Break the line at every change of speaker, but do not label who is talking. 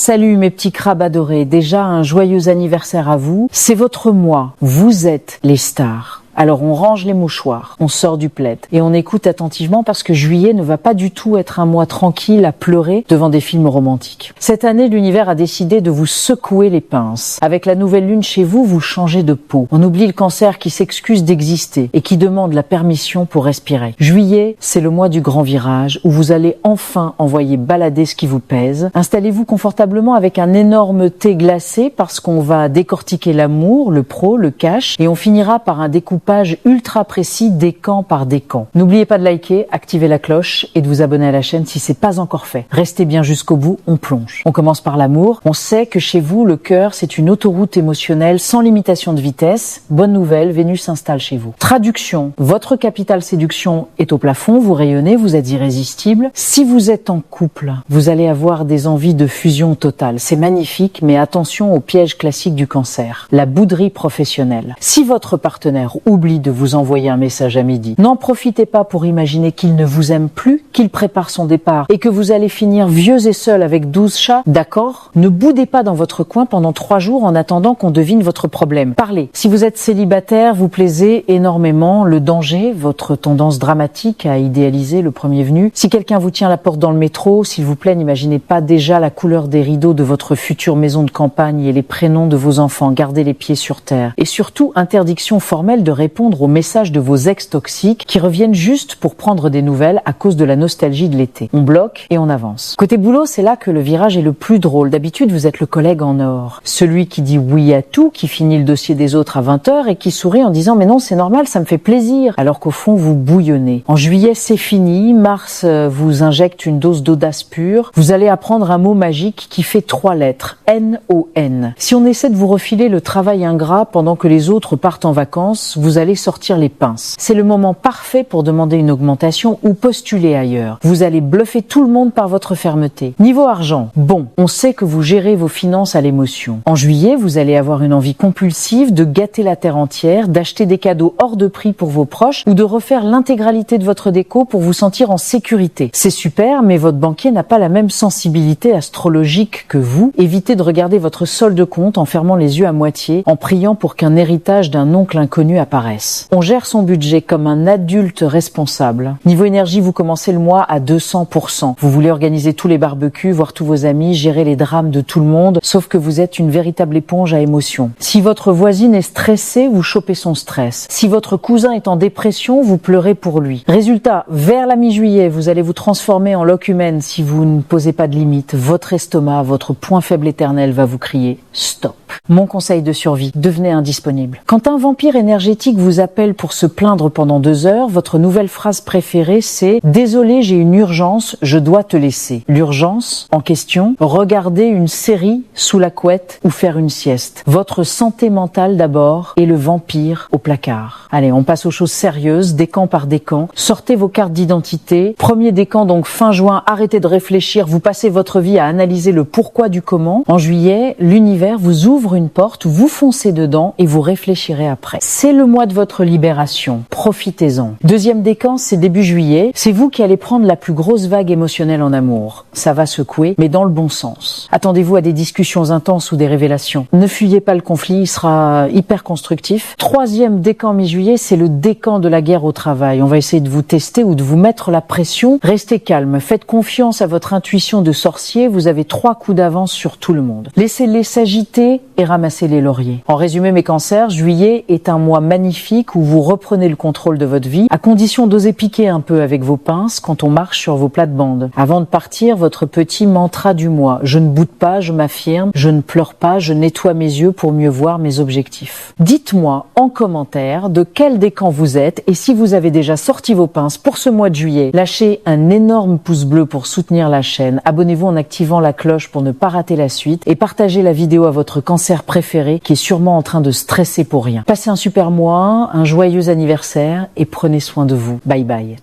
Salut mes petits crabes adorés, déjà un joyeux anniversaire à vous. C'est votre mois, vous êtes les stars. Alors on range les mouchoirs, on sort du plaid et on écoute attentivement parce que juillet ne va pas du tout être un mois tranquille à pleurer devant des films romantiques. Cette année, l'univers a décidé de vous secouer les pinces. Avec la nouvelle lune chez vous, vous changez de peau. On oublie le cancer qui s'excuse d'exister et qui demande la permission pour respirer. Juillet, c'est le mois du grand virage où vous allez enfin envoyer balader ce qui vous pèse. Installez-vous confortablement avec un énorme thé glacé parce qu'on va décortiquer l'amour, le pro, le cash et on finira par un découpage ultra précis décan par décan. N'oubliez pas de liker, activer la cloche et de vous abonner à la chaîne si c'est pas encore fait. Restez bien jusqu'au bout, on plonge. On commence par l'amour. On sait que chez vous, le cœur, c'est une autoroute émotionnelle sans limitation de vitesse. Bonne nouvelle, Vénus s'installe chez vous. Traduction, votre capital séduction est au plafond, vous rayonnez, vous êtes irrésistible. Si vous êtes en couple, vous allez avoir des envies de fusion totale. C'est magnifique, mais attention au piège classique du cancer, la bouderie professionnelle. Si votre partenaire oublie de vous envoyer un message à midi, n'en profitez pas pour imaginer qu'il ne vous aime plus, qu'il prépare son départ et que vous allez finir vieux et seul avec 12 chats, d'accord? Ne boudez pas dans votre coin pendant 3 jours en attendant qu'on devine votre problème. Parlez. Si vous êtes célibataire, vous plaisez énormément, le danger, votre tendance dramatique à idéaliser le premier venu. Si quelqu'un vous tient la porte dans le métro, s'il vous plaît, n'imaginez pas déjà la couleur des rideaux de votre future maison de campagne et les prénoms de vos enfants. Gardez les pieds sur terre. Et surtout, interdiction formelle de répondre aux messages de vos ex toxiques qui reviennent juste pour prendre des nouvelles à cause de la nostalgie de l'été. On bloque et on avance. Côté boulot, c'est là que le virage est le plus drôle. D'habitude, vous êtes le collègue en or. Celui qui dit oui à tout, qui finit le dossier des autres à 20h et qui sourit en disant « mais non, c'est normal, ça me fait plaisir ». Alors qu'au fond, vous bouillonnez. En juillet, c'est fini. Mars vous injecte une dose d'audace pure. Vous allez apprendre un mot magique qui fait 3 lettres. N-O-N. Si on essaie de vous refiler le travail ingrat pendant que les autres partent en vacances, vous allez sortir les pinces. C'est le moment parfait pour demander une augmentation ou postuler ailleurs. Vous allez bluffer tout le monde par votre fermeté. Niveau argent, bon, on sait que vous gérez vos finances à l'émotion. En juillet, vous allez avoir une envie compulsive de gâter la terre entière, d'acheter des cadeaux hors de prix pour vos proches ou de refaire l'intégralité de votre déco pour vous sentir en sécurité. C'est super, mais votre banquier n'a pas la même sensibilité astrologique que vous. Évitez de regarder votre solde compte en fermant les yeux à moitié, en priant pour qu'un héritage d'un oncle inconnu apparaisse. On gère son budget comme un adulte responsable. Niveau énergie, vous commencez le mois à 200%. Vous voulez organiser tous les barbecues, voir tous vos amis, gérer les drames de tout le monde, sauf que vous êtes une véritable éponge à émotions. Si votre voisine est stressée, vous chopez son stress. Si votre cousin est en dépression, vous pleurez pour lui. Résultat, vers la mi-juillet, vous allez vous transformer en loque humaine si vous ne posez pas de limite. Votre estomac, votre point faible éternel va vous crier « stop ». Mon conseil de survie, devenez indisponible. Quand un vampire énergétique vous appelle pour se plaindre pendant 2 heures, votre nouvelle phrase préférée c'est « Désolé, j'ai une urgence, je dois te laisser ». L'urgence en question, regarder une série sous la couette ou faire une sieste. Votre santé mentale d'abord et le vampire au placard. Allez, on passe aux choses sérieuses, décan par décan. Sortez vos cartes d'identité. Premier décan, donc fin juin, arrêtez de réfléchir, vous passez votre vie à analyser le pourquoi du comment. En juillet, l'univers vous ouvre une porte, vous foncez dedans et vous réfléchirez après. C'est le mois de votre libération. Profitez-en. Deuxième décan, c'est début juillet. C'est vous qui allez prendre la plus grosse vague émotionnelle en amour. Ça va secouer, mais dans le bon sens. Attendez-vous à des discussions intenses ou des révélations. Ne fuyez pas le conflit, il sera hyper constructif. Troisième décan mi-juillet, c'est le décan de la guerre au travail. On va essayer de vous tester ou de vous mettre la pression. Restez calme, faites confiance à votre intuition de sorcier. Vous avez 3 coups d'avance sur tout le monde. Laissez-les s'agiter et ramasser les lauriers. En résumé, mes cancers, juillet est un mois magnifique où vous reprenez le contrôle de votre vie, à condition d'oser piquer un peu avec vos pinces quand on marche sur vos plates-bandes. Avant de partir, votre petit mantra du mois. Je ne boude pas, je m'affirme, je ne pleure pas, je nettoie mes yeux pour mieux voir mes objectifs. Dites-moi en commentaire de quel décan vous êtes et si vous avez déjà sorti vos pinces pour ce mois de juillet. Lâchez un énorme pouce bleu pour soutenir la chaîne, abonnez-vous en activant la cloche pour ne pas rater la suite et partagez la vidéo à votre cancer préféré qui est sûrement en train de stresser pour rien. Passez un super mois, un joyeux anniversaire et prenez soin de vous. Bye bye.